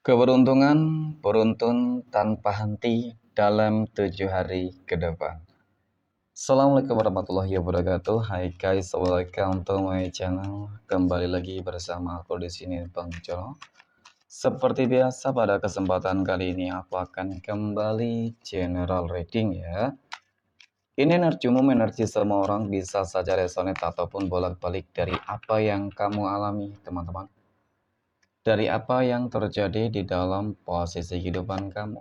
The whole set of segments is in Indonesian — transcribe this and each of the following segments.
Keberuntungan beruntun tanpa henti dalam 7 hari ke depan. Assalamualaikum warahmatullahi wabarakatuh. Hai guys, welcome to my channel. Kembali lagi bersama aku di sini Bang Jono. Seperti biasa pada kesempatan kali ini aku akan kembali general reading ya. Ini energi umum, energi semua orang, bisa saja resonate ataupun bolak-balik dari apa yang kamu alami teman-teman. Dari apa yang terjadi di dalam posisi kehidupan kamu.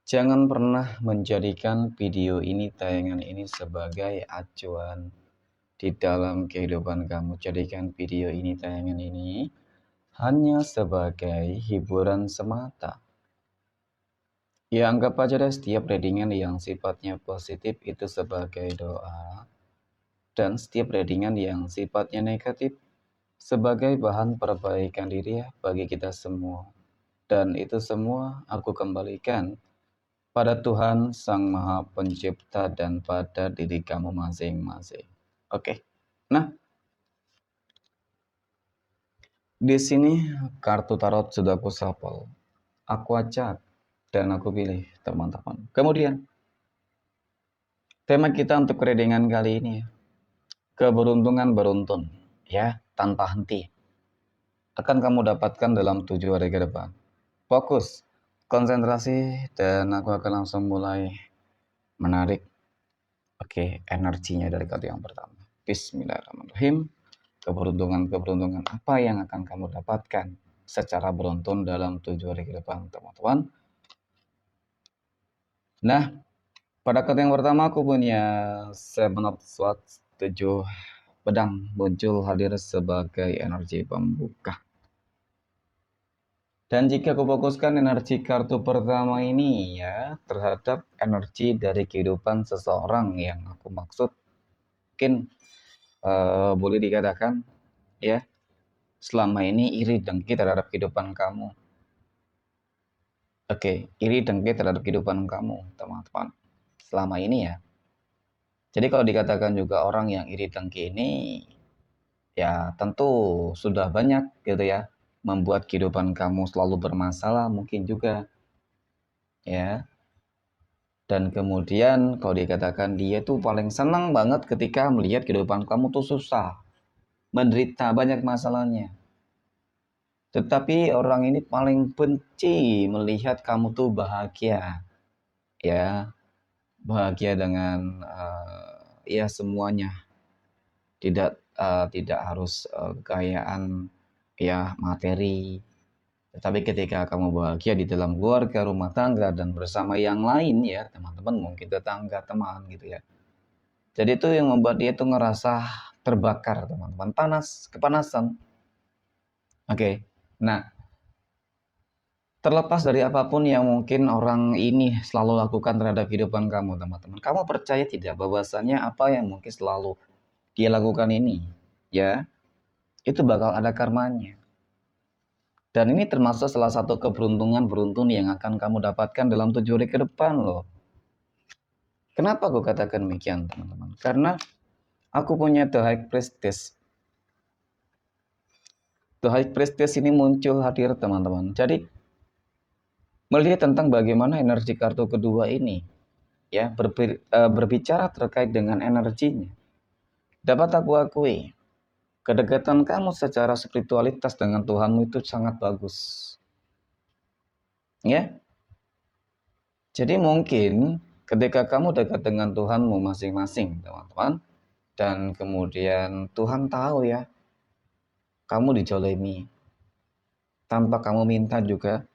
Jangan pernah menjadikan video ini, tayangan ini sebagai acuan di dalam kehidupan kamu. Jadikan video ini, tayangan ini hanya sebagai hiburan semata. Ya anggap aja deh setiap readingan yang sifatnya positif itu sebagai doa. Dan setiap readingan yang sifatnya negatif sebagai bahan perbaikan diri ya bagi kita semua. Dan itu semua aku kembalikan pada Tuhan Sang Maha Pencipta dan pada diri kamu masing-masing. Oke. Nah, di sini kartu tarot sudah aku shuffle. Aku acak dan aku pilih, teman-teman. Kemudian, tema kita untuk readingan kali ini ya. Keberuntungan beruntun ya, tanpa henti. Akan kamu dapatkan dalam 7 hari ke depan. Fokus, konsentrasi, dan aku akan langsung mulai menarik energinya dari kartu yang pertama. Bismillahirrahmanirrahim. Keberuntungan apa yang akan kamu dapatkan secara beruntun dalam 7 hari ke depan, teman-teman. Nah, pada kartu yang pertama aku punya Seven of Swords, 7 pedang muncul hadir sebagai energi pembuka. Dan jika aku fokuskan energi kartu pertama ini ya terhadap energi dari kehidupan seseorang yang aku maksud, mungkin boleh dikatakan ya selama ini iri dengki terhadap kehidupan kamu. Oke, iri dengki terhadap kehidupan kamu, teman-teman. Selama ini ya. Jadi kalau dikatakan juga orang yang iri dengki ini ya tentu sudah banyak gitu ya membuat kehidupan kamu selalu bermasalah mungkin juga ya. Dan kemudian kalau dikatakan dia tuh paling senang banget ketika melihat kehidupan kamu tuh susah, menderita, banyak masalahnya. Tetapi orang ini paling benci melihat kamu tuh bahagia. Ya, bahagia dengan ya semuanya. Tidak harus kekayaan ya materi. Tetapi ketika kamu bahagia di dalam keluarga, rumah tangga, dan bersama yang lain ya, teman-teman, mungkin tetangga, teman gitu ya. Jadi itu yang membuat dia tuh ngerasa terbakar, teman-teman, panas, kepanasan. Oke. Nah, terlepas dari apapun yang mungkin orang ini selalu lakukan terhadap kehidupan kamu, teman-teman. Kamu percaya tidak bahwasannya apa yang mungkin selalu dia lakukan ini, ya, itu bakal ada karmanya. Dan ini termasuk salah satu keberuntungan beruntun yang akan kamu dapatkan dalam 7 hari ke depan loh. Kenapa aku katakan demikian, teman-teman? Karena aku punya The High Priestess. The High Priestess ini muncul hadir, teman-teman. Jadi melihat tentang bagaimana energi kartu kedua ini ya berbicara terkait dengan energinya. Dapat aku akui, kedekatan kamu secara spiritualitas dengan Tuhanmu itu sangat bagus. Ya. Jadi mungkin ketika kamu dekat dengan Tuhanmu masing-masing, teman-teman, dan kemudian Tuhan tahu ya, kamu dijolimi tanpa kamu minta juga,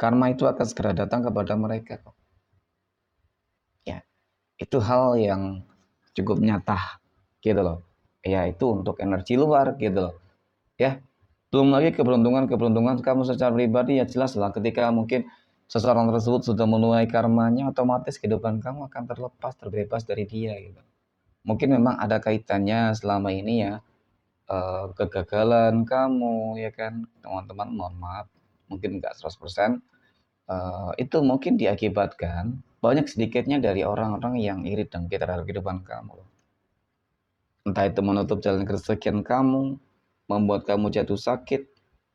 karma itu akan segera datang kepada mereka. Ya, itu hal yang cukup nyata gitu loh. Ya, itu untuk energi luar gitu loh. Ya, belum lagi keberuntungan kamu secara pribadi ya jelas lah ketika mungkin seseorang tersebut sudah menuai karmanya, otomatis kehidupan kamu akan terlepas, terbebas dari dia gitu. Mungkin memang ada kaitannya selama ini ya kegagalan kamu ya kan, teman-teman, mohon maaf mungkin enggak 100%, itu mungkin diakibatkan banyak sedikitnya dari orang-orang yang iri dengki terhadap kehidupan kamu. Entah itu menutup jalan kerezekian kamu, membuat kamu jatuh sakit,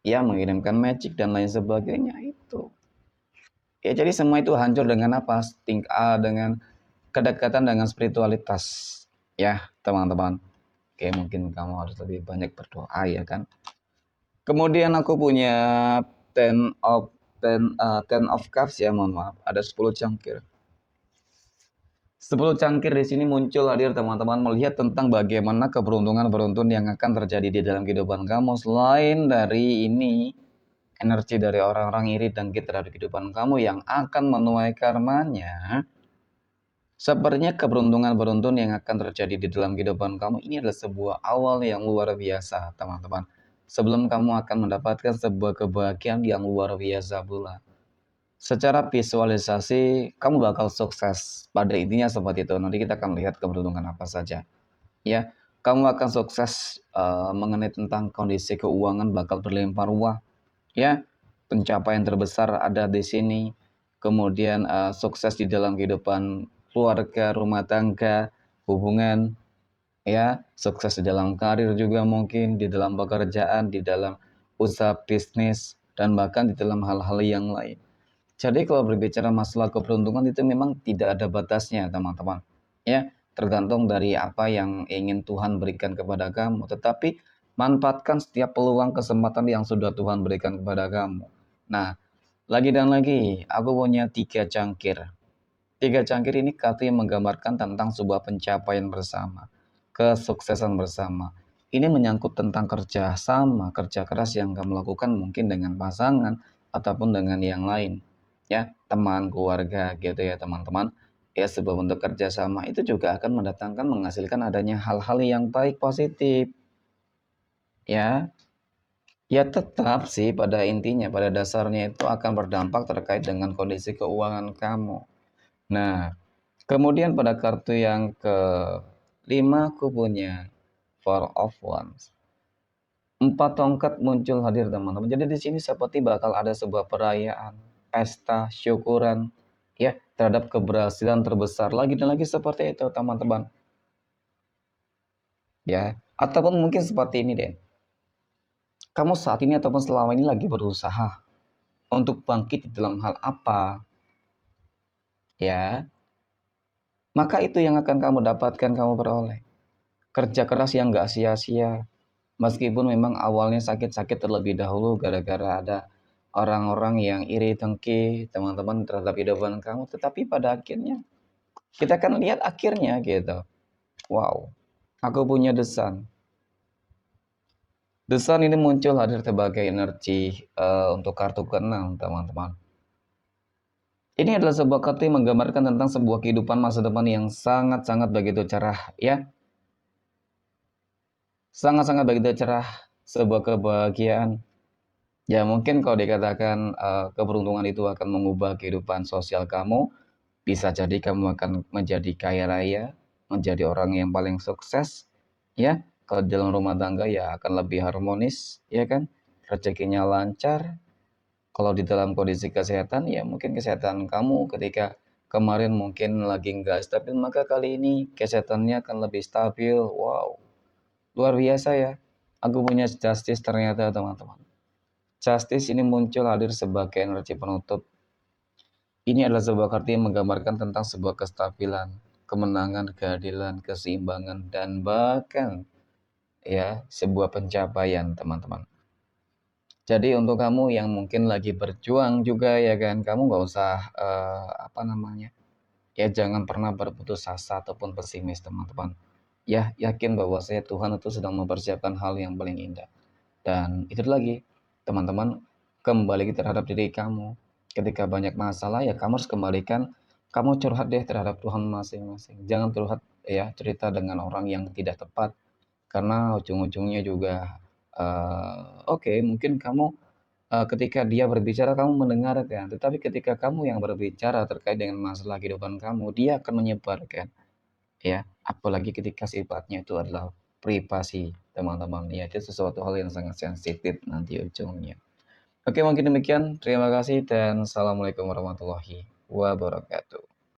ya mengirimkan magic dan lain sebagainya itu. Ya jadi semua itu hancur dengan apa? Dengan kedekatan dengan spiritualitas. Ya, teman-teman. Oke, mungkin kamu harus lebih banyak berdoa ya kan. Kemudian aku punya ten of cups ya, mohon maaf. Ada 10 cangkir. 10 cangkir di sini muncul hadir teman-teman melihat tentang bagaimana keberuntungan beruntun yang akan terjadi di dalam kehidupan kamu. Selain dari ini, energi dari orang-orang iri dan terhadap kehidupan kamu yang akan menuai karmanya. Sepertinya keberuntungan beruntun yang akan terjadi di dalam kehidupan kamu ini adalah sebuah awal yang luar biasa, teman-teman. Sebelum kamu akan mendapatkan sebuah kebahagiaan yang luar biasa pula. Secara visualisasi, kamu bakal sukses. Pada intinya seperti itu. Nanti kita akan lihat keberuntungan apa saja. Ya, kamu akan sukses mengenai tentang kondisi keuangan bakal berlimpah ruah. Ya, pencapaian terbesar ada di sini. Kemudian sukses di dalam kehidupan keluarga, rumah tangga, hubungan, ya, sukses di dalam karir juga mungkin, di dalam pekerjaan, di dalam usaha bisnis, dan bahkan di dalam hal-hal yang lain. Jadi kalau berbicara masalah keberuntungan itu memang tidak ada batasnya, teman-teman. Ya, tergantung dari apa yang ingin Tuhan berikan kepada kamu. Tetapi manfaatkan setiap peluang kesempatan yang sudah Tuhan berikan kepada kamu. Nah, lagi dan lagi, aku punya 3 cangkir. 3 cangkir ini katanya menggambarkan tentang sebuah pencapaian bersama, kesuksesan bersama. Ini menyangkut tentang kerja sama, kerja keras yang kamu lakukan mungkin dengan pasangan ataupun dengan yang lain. Ya, teman, keluarga gitu ya teman-teman. Ya, sebuah bentuk kerjasama itu juga akan mendatangkan, menghasilkan adanya hal-hal yang baik, positif. Ya, ya tetap sih pada intinya, pada dasarnya itu akan berdampak terkait dengan kondisi keuangan kamu. Nah, kemudian pada kartu yang ke-5 aku punya Four of Wands. 4 tongkat muncul hadir teman-teman. Jadi di sini seperti bakal ada sebuah perayaan, pesta, syukuran ya terhadap keberhasilan terbesar lagi dan lagi seperti itu teman-teman. Ya, ataupun mungkin seperti ini deh. Kamu saat ini ataupun selama ini lagi berusaha untuk bangkit di dalam hal apa? Ya, maka itu yang akan kamu dapatkan, kamu peroleh. Kerja keras yang gak sia-sia. Meskipun memang awalnya sakit-sakit terlebih dahulu gara-gara ada orang-orang yang iri dengki teman-teman terhadap kehidupan kamu. Tetapi pada akhirnya kita akan lihat akhirnya gitu. Wow, aku punya desan. Desan ini muncul hadir sebagai energi untuk kartu ke-6 teman-teman. Ini adalah sebuah kartu yang menggambarkan tentang sebuah kehidupan masa depan yang sangat-sangat begitu cerah ya. Sangat-sangat begitu cerah, sebuah kebahagiaan. Ya mungkin kalau dikatakan keberuntungan itu akan mengubah kehidupan sosial kamu, bisa jadi kamu akan menjadi kaya raya, menjadi orang yang paling sukses, ya. Kalau dalam rumah tangga ya akan lebih harmonis, ya kan? Rezekinya lancar. Kalau di dalam kondisi kesehatan ya mungkin kesehatan kamu ketika kemarin mungkin lagi nggak stabil, maka kali ini kesehatannya akan lebih stabil. Wow, luar biasa ya. Aku punya justice ternyata teman-teman. Justice ini muncul hadir sebagai energi penutup. Ini adalah sebuah kartu yang menggambarkan tentang sebuah kestabilan, kemenangan, keadilan, keseimbangan, dan bahkan ya sebuah pencapaian teman-teman. Jadi untuk kamu yang mungkin lagi berjuang juga ya kan, kamu nggak usah apa namanya, ya jangan pernah berputus asa ataupun pesimis teman-teman. Ya yakin bahwa saya Tuhan itu sedang mempersiapkan hal yang paling indah. Dan itu lagi, teman-teman, kembali terhadap diri kamu. Ketika banyak masalah, ya kamu harus kembalikan, kamu curhat deh terhadap Tuhan masing-masing. Jangan curhat ya cerita dengan orang yang tidak tepat, karena ujung-ujungnya juga, oke, mungkin kamu ketika dia berbicara kamu mendengarkan, tetapi ketika kamu yang berbicara terkait dengan masalah kehidupan kamu, dia akan menyebarkan. Ya, apalagi ketika sifatnya itu adalah privasi, teman-teman. Ya, itu sesuatu hal yang sangat sensitif nanti ujungnya. Oke, mungkin demikian. Terima kasih dan assalamualaikum warahmatullahi wabarakatuh.